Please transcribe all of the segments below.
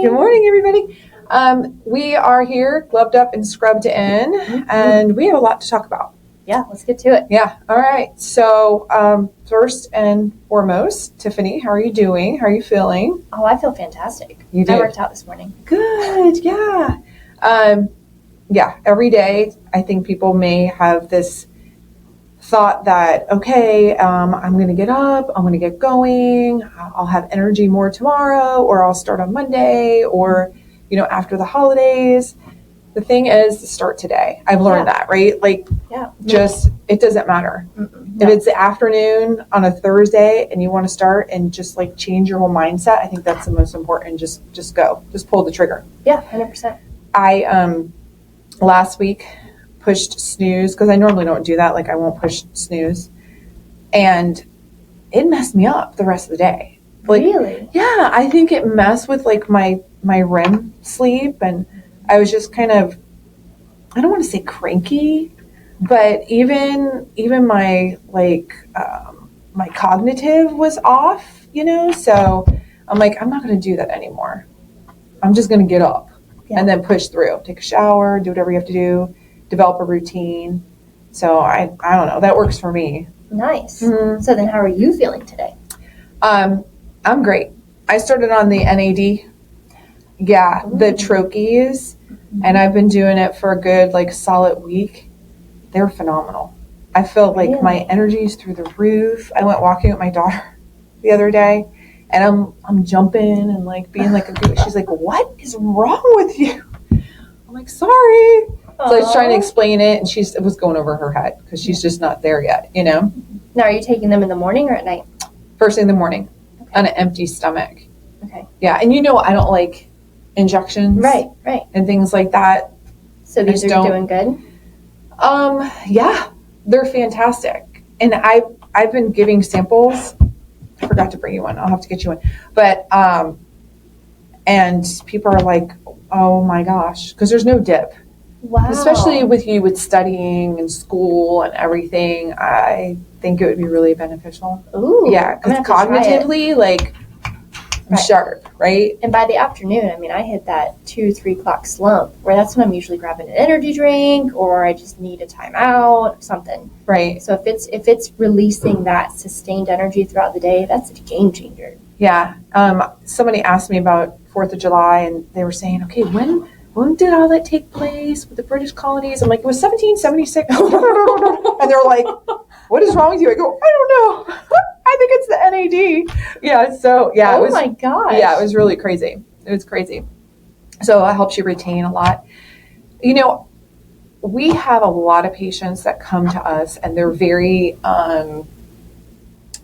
Good morning, everybody. We are here, gloved up and scrubbed in, and we have a lot to talk about. Yeah, let's get to it. Yeah, all right. So first and foremost, Tiffany, how are you doing? How are you feeling? Oh, I feel fantastic. You did? I worked out this morning. Good, yeah. Yeah, every day I think people may have this thought that, okay, I'm going to get up, I'm going to get going, I'll have energy more tomorrow, or I'll start on Monday, or, after the holidays. The thing is to start today. I've learned that, right? Like, it doesn't matter. No. If it's the afternoon on a Thursday and you want to start and just like change your whole mindset, I think that's the most important. Just go. Just pull the trigger. Yeah, 100%. I, last week, pushed snooze because I normally don't do that. Like I won't push snooze, and it messed me up the rest of the day. Like, really? Yeah, I think it messed with like my REM sleep, and I was just kind of, I don't want to say cranky, but even my my cognitive was off, So I'm like, I'm not going to do that anymore. I'm just going to get up and then push through, take a shower, do whatever you have to do. Develop a routine. So I don't know. That works for me. Nice. Mm-hmm. So then how are you feeling today? I'm great. I started on the NAD. Yeah, the trochees. And I've been doing it for a good solid week. They're phenomenal. I feel like my energy is through the roof. I went walking with my daughter the other day, and I'm jumping and being like a goose. She's like, "What is wrong with you?" I'm like, "Sorry." So I was trying to explain it, and it was going over her head because she's just not there yet, Now, are you taking them in the morning or at night? First thing in the morning, on an empty stomach. Okay. Yeah, and I don't like injections. Right. And things like that. So these are doing good? Yeah, they're fantastic. And I've been giving samples. I forgot to bring you one. I'll have to get you one. But, and people are like, oh my gosh, because there's no dip. Wow. Especially with studying and school and everything, I think it would be really beneficial. Ooh. Yeah, because cognitively, I'm sharp, right? And by the afternoon, I hit that 2-3 o'clock slump where that's when I'm usually grabbing an energy drink or I just need a timeout, something. Right. So if it's releasing that sustained energy throughout the day, that's a game changer. Yeah. Somebody asked me about 4th of July, and they were saying, okay, when did all that take place with the British colonies? I'm like, it was 1776. And they're like, what is wrong with you? I go, I don't know. I think it's the NAD. Yeah, so, yeah. Oh, my gosh. Yeah, it was really crazy. It was crazy. So it helps you retain a lot. We have a lot of patients that come to us, and they're very,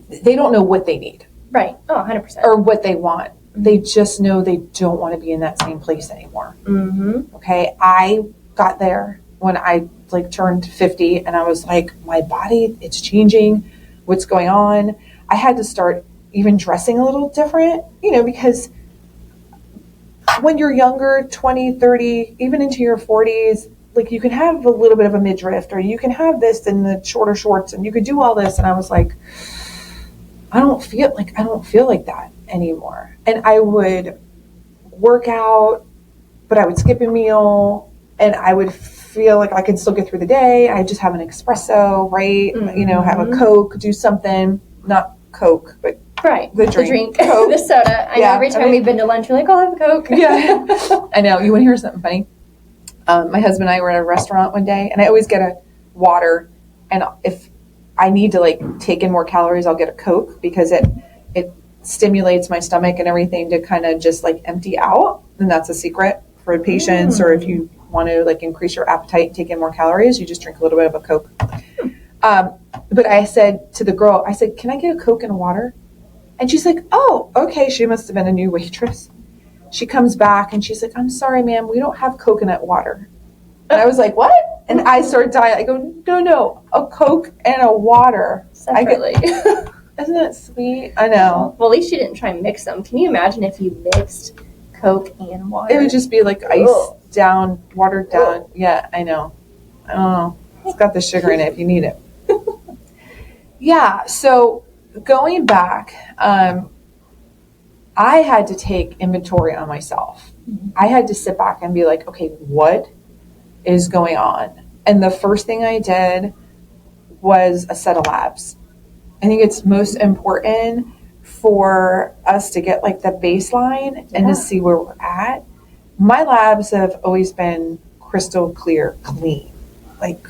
they don't know what they need. Right. Oh, 100%. Or what they want. They just know they don't want to be in that same place anymore. Mm-hmm. Okay, I got there when I turned 50, and I was like, my body, it's changing. What's going on? I had to start even dressing a little different, because when you're younger, 20, 30, even into your 40s, you can have a little bit of a midriff, or you can have this in the shorter shorts, and you could do all this. And I was like, I don't feel like that anymore. And I would work out, but I would skip a meal, and I would feel like I could still get through the day. I just have an espresso, right? Mm-hmm. Have a Coke, do something, not Coke, but the drink. Coke. The soda. I know every time we've been to lunch, we're like, I'll have a Coke. Yeah. I know. You want to hear something funny? My husband and I were at a restaurant one day, and I always get a water, and if I need to take in more calories, I'll get a Coke because it stimulates my stomach and everything to kind of just empty out. And that's a secret for patients, or if you want to increase your appetite and take in more calories, you just drink a little bit of a Coke. But I said to the girl, can I get a Coke and water? And she's like, oh, okay. She must have been a new waitress. She comes back and she's like, I'm sorry, ma'am, we don't have coconut water. And I was like, what? And I started dying. I go, no, a Coke and a water. Separately. Isn't that sweet? I know. Well, at least you didn't try and mix them. Can you imagine if you mixed Coke and water? It would just be ice down, watered down. Yeah, I know. I don't know. It's got the sugar in it if you need it. Yeah, so going back, I had to take inventory on myself. I had to sit back and be like, okay, what is going on? And the first thing I did was a set of labs. I think it's most important for us to get like the baseline and to see where we're at. My labs have always been crystal clear, clean. Like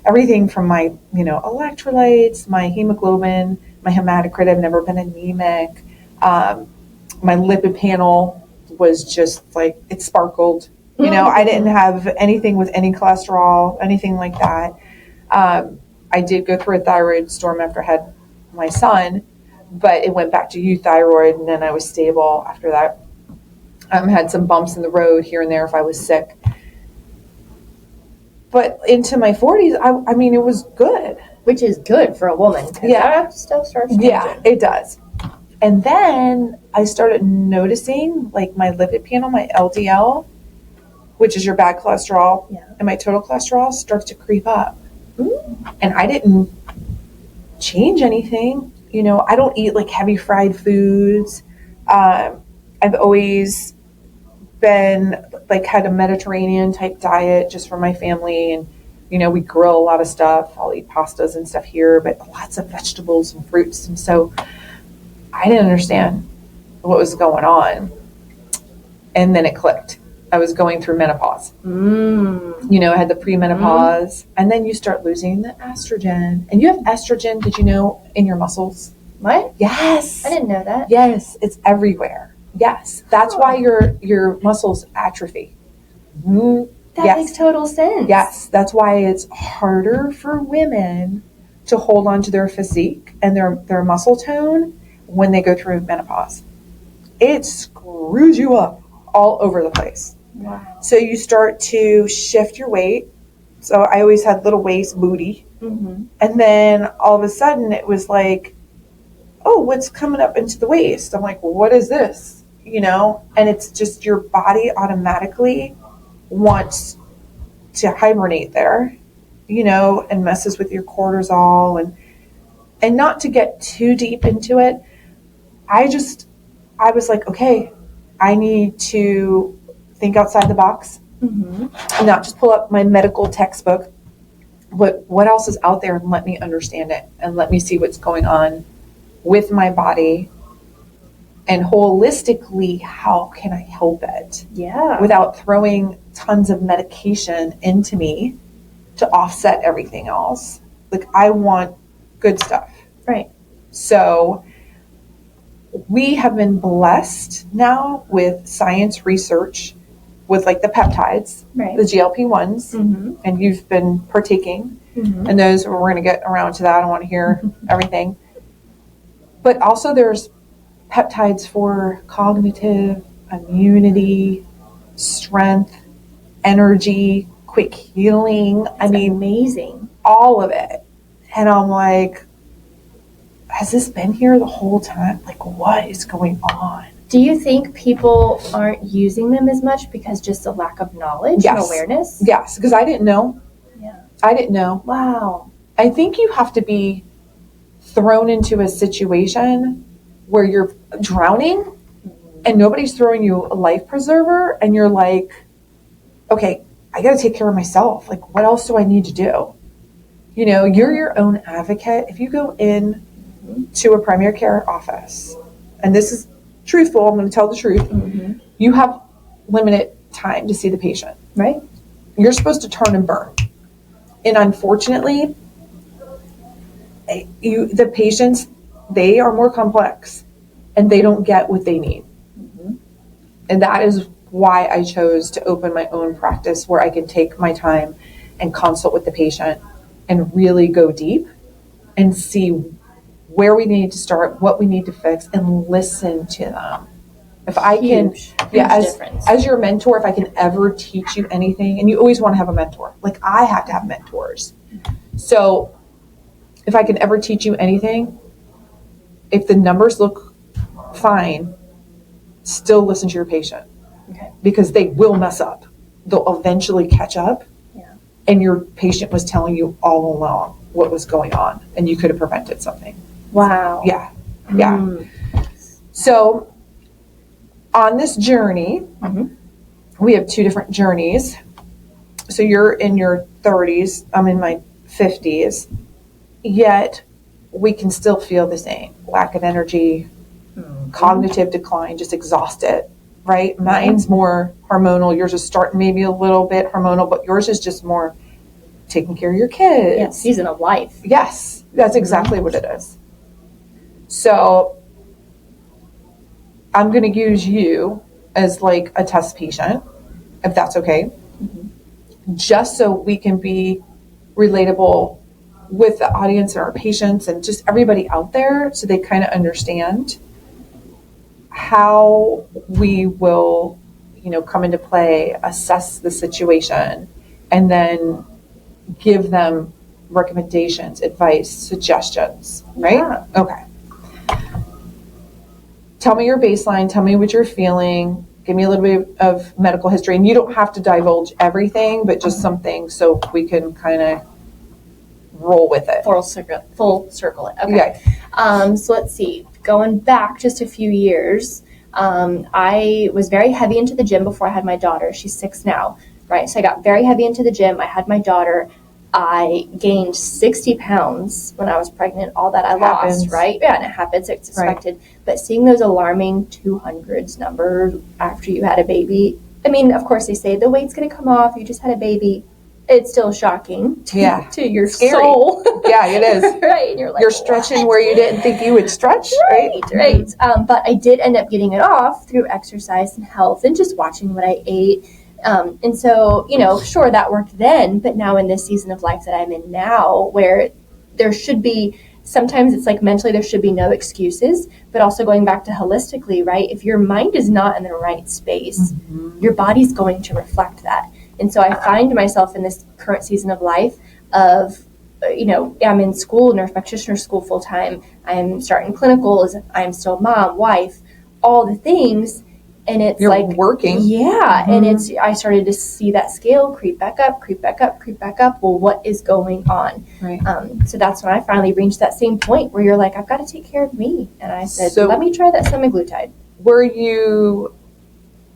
everything from my, electrolytes, my hemoglobin, my hematocrit, I've never been anemic. My lipid panel was just like, it sparkled. I didn't have anything with any cholesterol, anything like that. I did go through a thyroid storm after I had my son, but it went back to euthyroid, and then I was stable after that. Had some bumps in the road here and there if I was sick. But into my 40s, I mean, it was good. Which is good for a woman. Yeah. That stuff starts changing. Yeah, it does. And then I started noticing like my lipid panel, my LDL, which is your bad cholesterol, and my total cholesterol starts to creep up. And I didn't change anything. I don't eat like heavy fried foods. I've always been like had a Mediterranean type diet just for my family. And, we grill a lot of stuff. I'll eat pastas and stuff here, but lots of vegetables and fruits. And so I didn't understand what was going on. And then it clicked. I was going through menopause. I had the premenopause, and then you start losing the estrogen. And you have estrogen, did you know, in your muscles? What? Yes. I didn't know that. Yes, it's everywhere. Yes, that's why your muscles atrophy. That makes total sense. Yes, that's why it's harder for women to hold on to their physique and their muscle tone when they go through menopause. It screws you up all over the place. Wow. So you start to shift your weight. So I always had little waist booty. And then all of a sudden it was like, oh, what's coming up into the waist? I'm like, well, what is this? And it's just your body automatically wants to hibernate there, and messes with your cortisol. And not to get too deep into it, I was like, okay, I need to think outside the box, and not just pull up my medical textbook, but what else is out there, and let me understand it, and let me see what's going on with my body, and holistically, how can I help it? Yeah. Without throwing tons of medication into me to offset everything else. Like, I want good stuff. Right. So we have been blessed now with science research with like the peptides, right, the GLP-1s, and you've been partaking in those. We're going to get around to that. I want to hear everything. But also there's peptides for cognitive, immunity, strength, energy, quick healing. That's amazing. All of it. And I'm like, has this been here the whole time? Like, what is going on? Do you think people aren't using them as much because just a lack of knowledge and awareness? Yes, because I didn't know. Yeah. I didn't know. Wow. I think you have to be thrown into a situation where you're drowning and nobody's throwing you a life preserver, and you're like, okay, I got to take care of myself. Like, what else do I need to do? You're your own advocate. If you go in to a primary care office, and this is truthful, I'm going to tell the truth, you have limited time to see the patient. Right. You're supposed to turn and burn. And unfortunately, the patients, they are more complex and they don't get what they need. And that is why I chose to open my own practice where I can take my time and consult with the patient and really go deep and see where we need to start, what we need to fix, and listen to them. If I can, as your mentor, if I can ever teach you anything, and you always want to have a mentor, like I have to have mentors. So if I can ever teach you anything, if the numbers look fine, still listen to your patient. Okay. Because they will mess up. They'll eventually catch up. Yeah. And your patient was telling you all along what was going on, and you could have prevented something. Wow. Yeah. Yeah. So on this journey, we have two different journeys. So you're in your 30s, I'm in my 50s, yet we can still feel the same. Lack of energy, cognitive decline, just exhausted, right? Mine's more hormonal. Yours is starting maybe a little bit hormonal, but yours is just more taking care of your kids. Yeah, season of life. Yes, that's exactly what it is. So I'm going to use you as like a test patient, if that's okay, just so we can be relatable with the audience and our patients and just everybody out there, so they kind of understand how we will, come into play, assess the situation, and then give them recommendations, advice, suggestions, right? Yeah. Okay. Tell me your baseline. Tell me what you're feeling. Give me a little bit of medical history. And you don't have to divulge everything, but just something so we can kind of roll with it. Full circle it. Okay. So let's see. Going back just a few years, I was very heavy into the gym before I had my daughter. She's 6 now, right? So I got very heavy into the gym. I had my daughter. I gained 60 pounds when I was pregnant. All that I lost, right? Yeah, and it happens. It's expected. Right. But seeing those alarming 200s numbers after you had a baby, I mean, of course they say the weight's going to come off. You just had a baby. It's still shocking to your soul. Yeah, it is. Right. And you're stretching what? where you didn't think you would stretch. Right. But I did end up getting it off through exercise and health and just watching what I ate. And so, sure, that worked then, but now in this season of life that I'm in now, where there should be, sometimes it's like mentally there should be no excuses, but also going back to holistically, right? If your mind is not in the right space, your body's going to reflect that. And so I find myself in this current season of life of, I'm in school, nurse practitioner school full time. I'm starting clinicals. I'm still mom, wife, all the things. And it's You're working. Yeah. And I started to see that scale creep back up. Well, what is going on? Right. So that's when I finally reached that same point where you're like, I've got to take care of me. And I said, let me try that semaglutide. Were you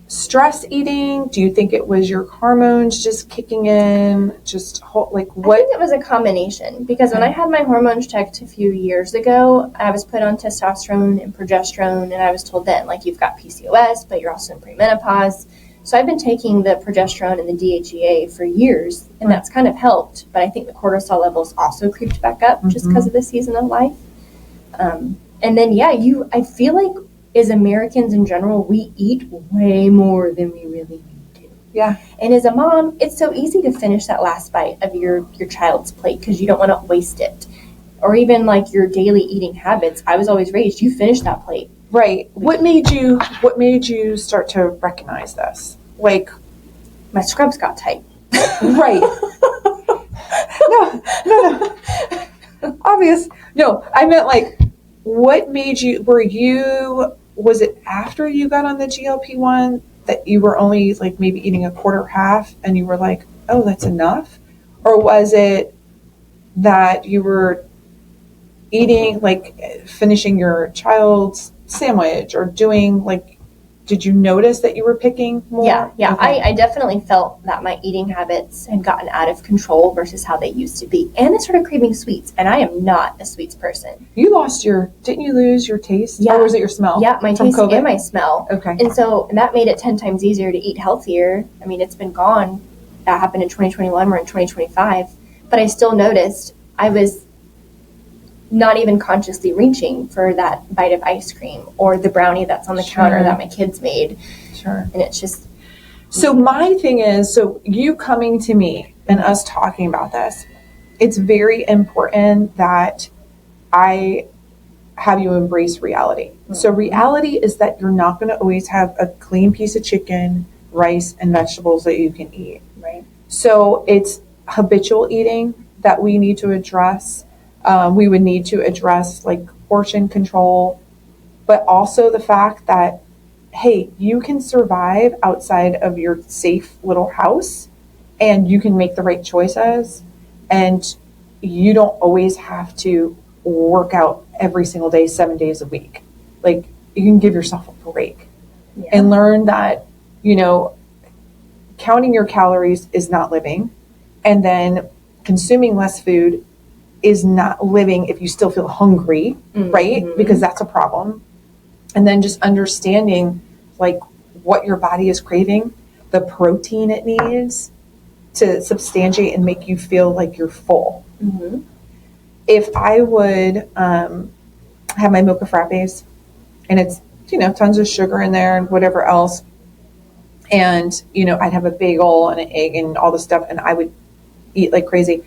stress eating? Do you think it was your hormones just kicking in? Just like what? I think it was a combination, because when I had my hormones checked a few years ago, I was put on testosterone and progesterone, and I was told then, like, you've got PCOS, but you're also in premenopause. So I've been taking the progesterone and the DHEA for years, and that's kind of helped. But I think the cortisol levels also creeped back up just because of the season of life. And then, I feel like as Americans in general, we eat way more than we really need to. Yeah. And as a mom, it's so easy to finish that last bite of your child's plate because you don't want to waste it. Or even like your daily eating habits. I was always raised, you finish that plate. Right. What made you start to recognize this? Like, my scrubs got tight. Right. No. Obvious. No, I meant like, what made you, was it after you got on the GLP-1 that you were only like maybe eating a quarter half and you were like, oh, that's enough? Or was it that you were eating, like finishing your child's sandwich or doing like, did you notice that you were picking more? Yeah. Okay. I definitely felt that my eating habits had gotten out of control versus how they used to be. And I started craving sweets, and I am not a sweets person. Didn't you lose your taste? Yeah. Or was it your smell? Yeah, my taste and my smell. Okay. And that made it 10 times easier to eat healthier. I mean, it's been gone. That happened in 2021. We're in 2025. But I still noticed I was not even consciously reaching for that bite of ice cream or the brownie that's on the counter that my kids made. Sure. And it's just... So my thing is, so you coming to me and us talking about this, it's very important that I have you embrace reality. So reality is that you're not going to always have a clean piece of chicken, rice, and vegetables that you can eat. Right. So it's habitual eating that we need to address. We would need to address like portion control, but also the fact that, hey, you can survive outside of your safe little house and you can make the right choices, and you don't always have to work out every single day, 7 days a week. Like, you can give yourself a break. and learn that, counting your calories is not living. And then consuming less food is not living if you still feel hungry, right? Because that's a problem. And then just understanding like what your body is craving, the protein it needs to substantiate and make you feel like you're full. If I would have my mocha frappes, and it's, tons of sugar in there and whatever else, and, I'd have a bagel and an egg and all the stuff, and I would eat like crazy.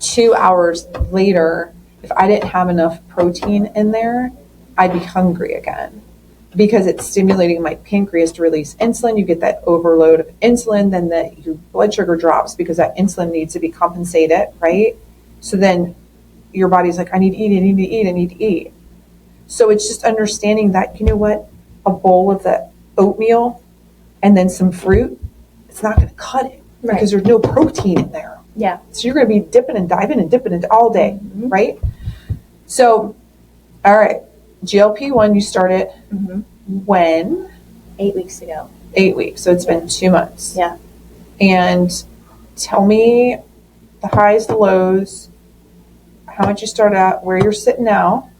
2 hours later, if I didn't have enough protein in there, I'd be hungry again because it's stimulating my pancreas to release insulin. You get that overload of insulin, then your blood sugar drops because that insulin needs to be compensated, right? So then your body's like, I need to eat, I need to eat, I need to eat. So it's just understanding that, a bowl of the oatmeal and then some fruit, it's not going to cut it because there's no protein in there. Yeah. So you're going to be dipping and diving and dipping into all day, right? So, all right, GLP-1 you started when? 8 weeks ago. 8 weeks. So it's been 2 months. Yeah. And tell me the highs, the lows, how much you started out, where you're sitting now,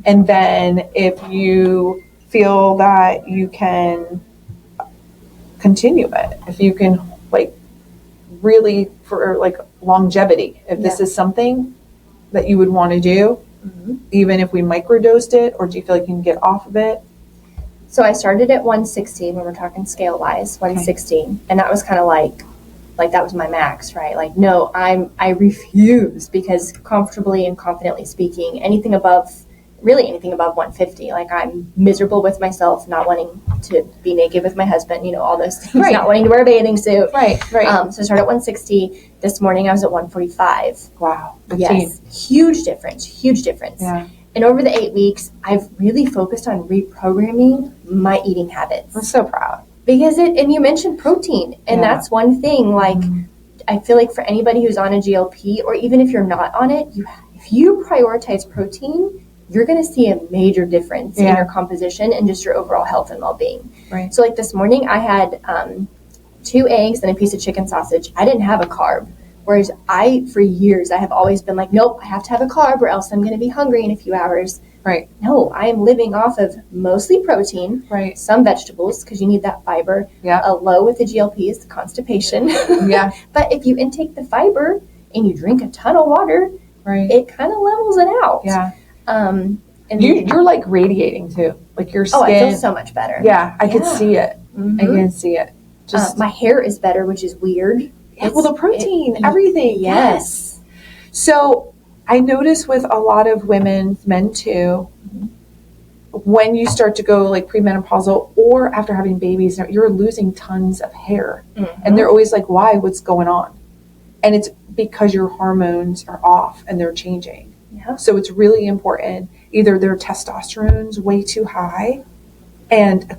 and then if you feel that you can continue it, if you can really for longevity, if this is something that you would want to do, even if we microdosed it, or do you feel like you can get off of it? So I started at 160 when we're talking scale wise, 116, and that was kind of like that was my max, right? Like, no, I refuse, because comfortably and confidently speaking, anything above 150, like I'm miserable with myself, not wanting to be naked with my husband, all those things, not wanting to wear a bathing suit. Right. So I started at 160. This morning I was at 145. Wow. 15. Yes. Huge difference. Yeah. And over the 8 weeks, I've really focused on reprogramming my eating habits. I'm so proud. Because and you mentioned protein, and that's one thing, I feel like for anybody who's on a GLP, or even if you're not on it, if you prioritize protein, you're going to see a major difference in your composition and just your overall health and well-being. Right. So this morning I had 2 eggs and a piece of chicken sausage. I didn't have a carb. Whereas for years, I have always been like, nope, I have to have a carb or else I'm going to be hungry in a few hours. Right. No, I am living off of mostly protein, some vegetables, because you need that fiber. Yeah. A low with the GLP is the constipation. Yeah. But if you intake the fiber and you drink a ton of water, it kind of levels it out. Yeah. And you're like radiating too, like your skin. Oh, I feel so much better. Yeah, I can see it. I can see it. Just my hair is better, which is weird. Well, the protein, everything. Yes. So I notice with a lot of women, men too, when you start to go premenopausal or after having babies, you're losing tons of hair, and they're always like, "Why? What's going on?" And it's because your hormones are off and they're changing. Yeah. So it's really important. Either their testosterone's way too high, and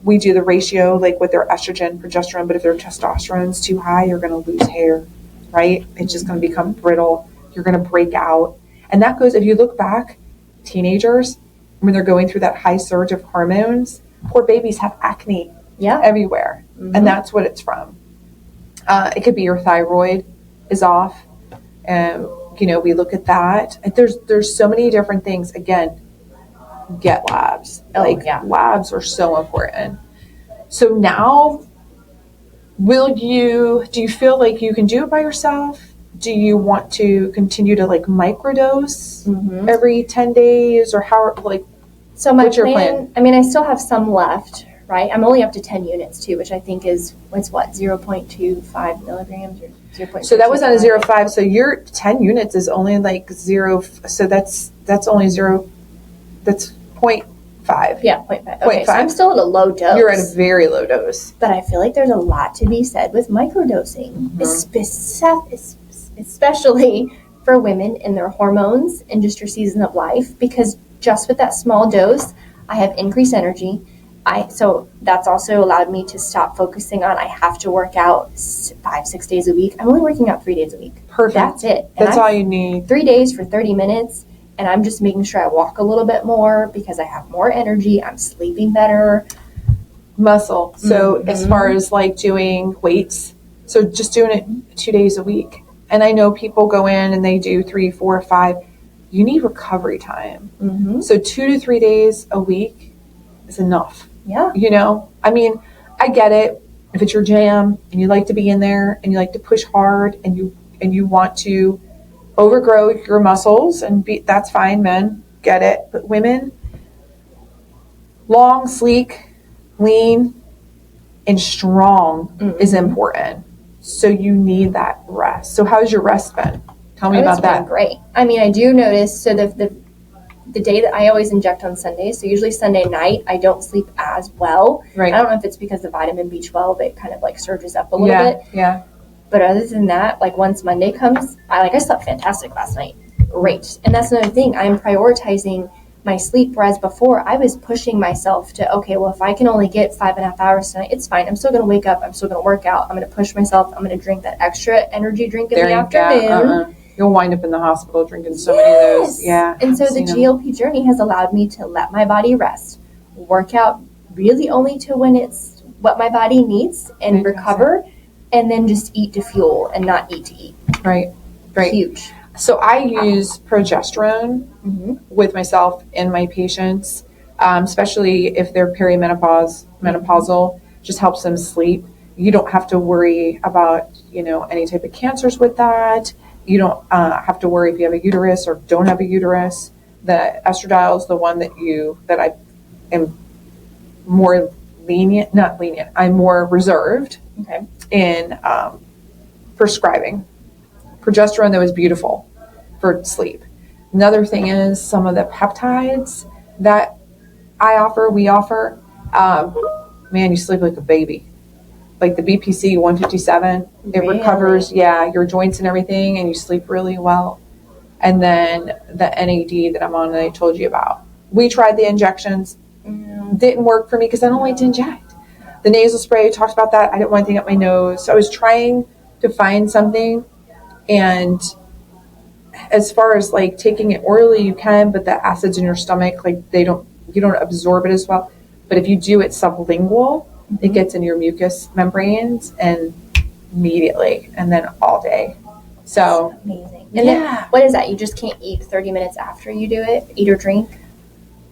we do the ratio with their estrogen, progesterone, but if their testosterone's too high, you're going to lose hair, right? It's just going to become brittle. You're going to break out. And that goes, if you look back, teenagers, when they're going through that high surge of hormones, poor babies have acne everywhere. And that's what it's from. It could be your thyroid is off. We look at that. There's so many different things. Again, get labs. Labs are so important. So now, do you feel like you can do it by yourself? Do you want to continue to microdose every 10 days, or how, so my what's your plan? I mean, I still have some left, right? I'm only up to 10 units too, which I think is, 0.25 milligrams or 0.25. So that was on a 0.5. So your 10 units is only 0. So that's only 0. That's 0.5. Yeah, 0.5. Okay, so I'm still at a low dose. You're at a very low dose. But I feel like there's a lot to be said with microdosing, especially for women in their hormones and just your season of life, because just with that small dose, I have increased energy. So that's also allowed me to stop focusing on I have to work out 5-6 days a week. I'm only working out 3 days a week. Perfect. That's it. That's all you need. 3 days for 30 minutes. And I'm just making sure I walk a little bit more because I have more energy. I'm sleeping better. muscle. So as far as like doing weights, so just doing it 2 days a week. And I know people go in and they do 3, 4, 5. You need recovery time. So 2 to 3 days a week is enough. Yeah. You know, I mean, I get it. If it's your jam and you like to be in there and you like to push hard and you want to overgrow your muscles and that's fine, men, get it. But women, long, sleek, lean, and strong is important. So you need that rest. So how's your rest been? Tell me about that. It's been great. I mean, I do notice, so the day that I always inject on Sundays, so usually Sunday night, I don't sleep as well. Right. I don't know if it's because the vitamin B12, it kind of like surges up a little bit. Yeah. But other than that, like once Monday comes, I slept fantastic last night. Great. And that's another thing. I'm prioritizing my sleep, whereas before I was pushing myself to, okay, well, if I can only get 5.5 hours tonight, it's fine. I'm still going to wake up. I'm still going to work out. I'm going to push myself. I'm going to drink that extra energy drink in the afternoon. You'll wind up in the hospital drinking so many of those. Yeah. And so the GLP journey has allowed me to let my body rest, work out really only to when it's what my body needs and recover, and then just eat to fuel and not eat to eat. Right. Huge. So I use progesterone with myself and my patients, especially if they're menopausal, just helps them sleep. You don't have to worry about, any type of cancers with that. You don't have to worry if you have a uterus or don't have a uterus. The estradiol is the one that I am more not lenient. I'm more reserved in prescribing. Progesterone, that was beautiful for sleep. Another thing is some of the peptides that we offer, man, you sleep like a baby. Like the BPC 157, it recovers, your joints and everything, and you sleep really well. And then the NAD that I'm on that I told you about. We tried the injections, didn't work for me because I don't like to inject. The nasal spray, talked about that. I didn't want anything up my nose. So I was trying to find something. And as far as like taking it orally, you can, but the acids in your stomach, like you don't absorb it as well. But if you do it sublingual, it gets in your mucous membranes and immediately, and then all day. So that's amazing. And then, what is that? You just can't eat 30 minutes after you do it, eat or drink?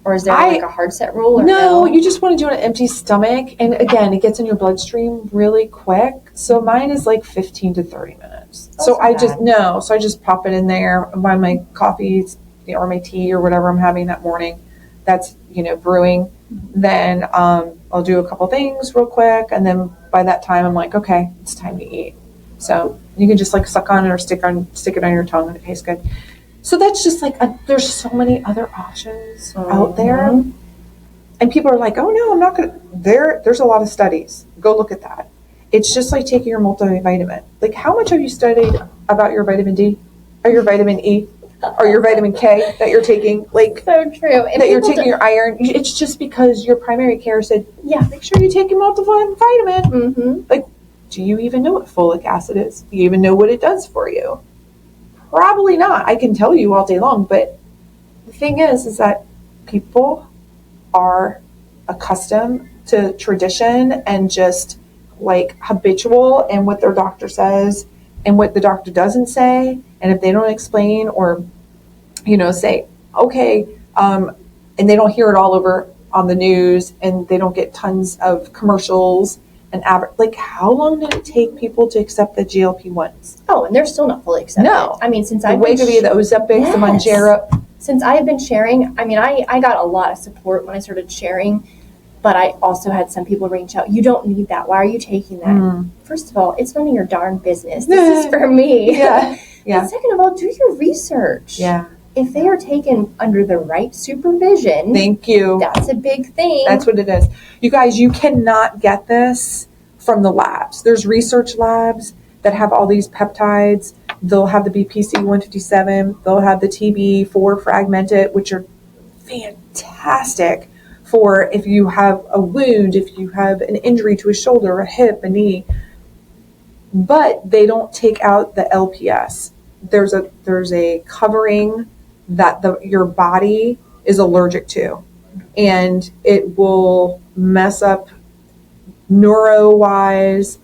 Or is there like a hard set rule? Or no, you just want to do it on an empty stomach. And again, it gets in your bloodstream really quick. So mine is like 15 to 30 minutes. So I just pop it in there by my coffee or my tea or whatever I'm having that morning. That's, brewing. Then I'll do a couple things real quick. And then by that time, I'm like, okay, it's time to eat. So you can just like suck on it or stick it on your tongue and it tastes good. So that's just like, there's so many other options out there. And people are like, oh no, I'm not going to, there's a lot of studies. Go look at that. It's just like taking your multivitamin. Like how much have you studied about your vitamin D or your vitamin E or your vitamin K that you're taking? Like so true. And that you're taking your iron. It's just because your primary care said, make sure you take your multivitamin. Like, do you even know what folic acid is? Do you even know what it does for you? Probably not. I can tell you all day long, but the thing is that people are accustomed to tradition and just like habitual and what their doctor says and what the doctor doesn't say. And if they don't explain or, say, okay, and they don't hear it all over on the news and they don't get tons of commercials and like how long did it take people to accept the GLP-1s? Oh, and they're still not fully accepted. No. I mean, since the Wegovy, the Ozempic, the Mounjaro. Since I have been sharing, I mean, I got a lot of support when I started sharing, but I also had some people reach out. You don't need that. Why are you taking that? First of all, it's none of your darn business. This is for me. Yeah. And second of all, do your research. Yeah. If they are taken under the right supervision. Thank you. That's a big thing. That's what it is. You guys, you cannot get this from the labs. There's research labs that have all these peptides. They'll have the BPC 157. They'll have the TB4 fragmented, which are fantastic for if you have a wound, if you have an injury to a shoulder, a hip, a knee. But they don't take out the LPS. There's a covering that your body is allergic to, and it will mess up neuro-wise.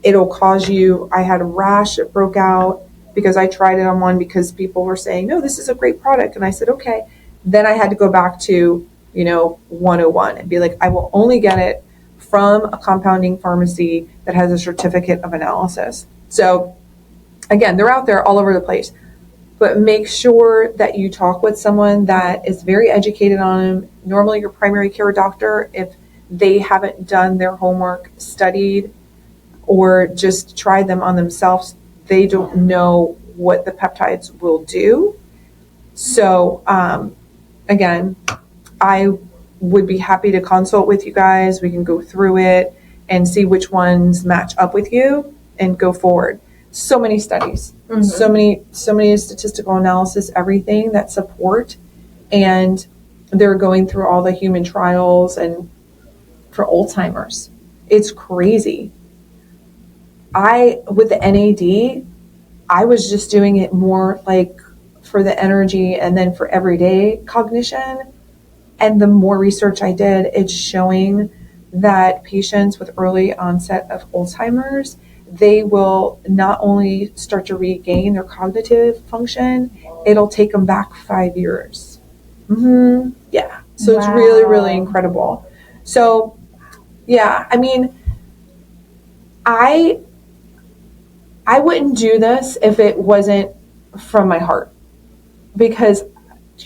It'll cause you, I had a rash that broke out because I tried it on one because people were saying, no, this is a great product. And I said, okay. Then I had to go back to, 101 and be like, I will only get it from a compounding pharmacy that has a certificate of analysis. So again, they're out there all over the place, but make sure that you talk with someone that is very educated on them. Normally your primary care doctor, if they haven't done their homework, studied, or just tried them on themselves, they don't know what the peptides will do. So again, I would be happy to consult with you guys. We can go through it and see which ones match up with you and go forward. So many studies, so many statistical analysis, everything that support, and they're going through all the human trials and for Alzheimer's. It's crazy. With the NAD, I was just doing it more like for the energy and then for everyday cognition. And the more research I did, it's showing that patients with early onset of Alzheimer's, they will not only start to regain their cognitive function, it'll take them back 5 years. Yeah. So It's really, really incredible. So yeah, I mean, I wouldn't do this if it wasn't from my heart, because,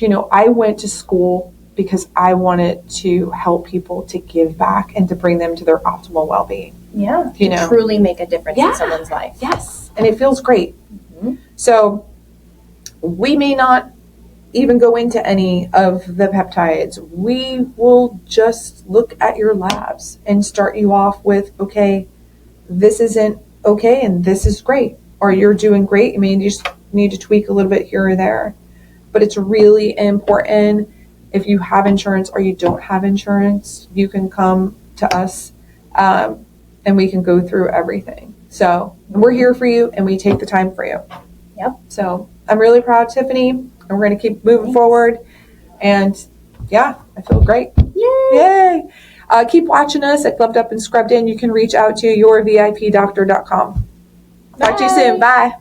I went to school because I wanted to help people to give back and to bring them to their optimal well-being. Yeah. To truly make a difference in someone's life. Yes. And it feels great. So we may not even go into any of the peptides. We will just look at your labs and start you off with, okay, this isn't okay and this is great, or you're doing great. You just need to tweak a little bit here or there. But it's really important, if you have insurance or you don't have insurance, you can come to us and we can go through everything. So we're here for you and we take the time for you. Yep. So I'm really proud, Tiffany, and we're going to keep moving forward. And yeah, I feel great. Yay! Keep watching us at Gloved Up and Scrubbed In. You can reach out to yourvipdoctor.com. Talk to you soon. Bye.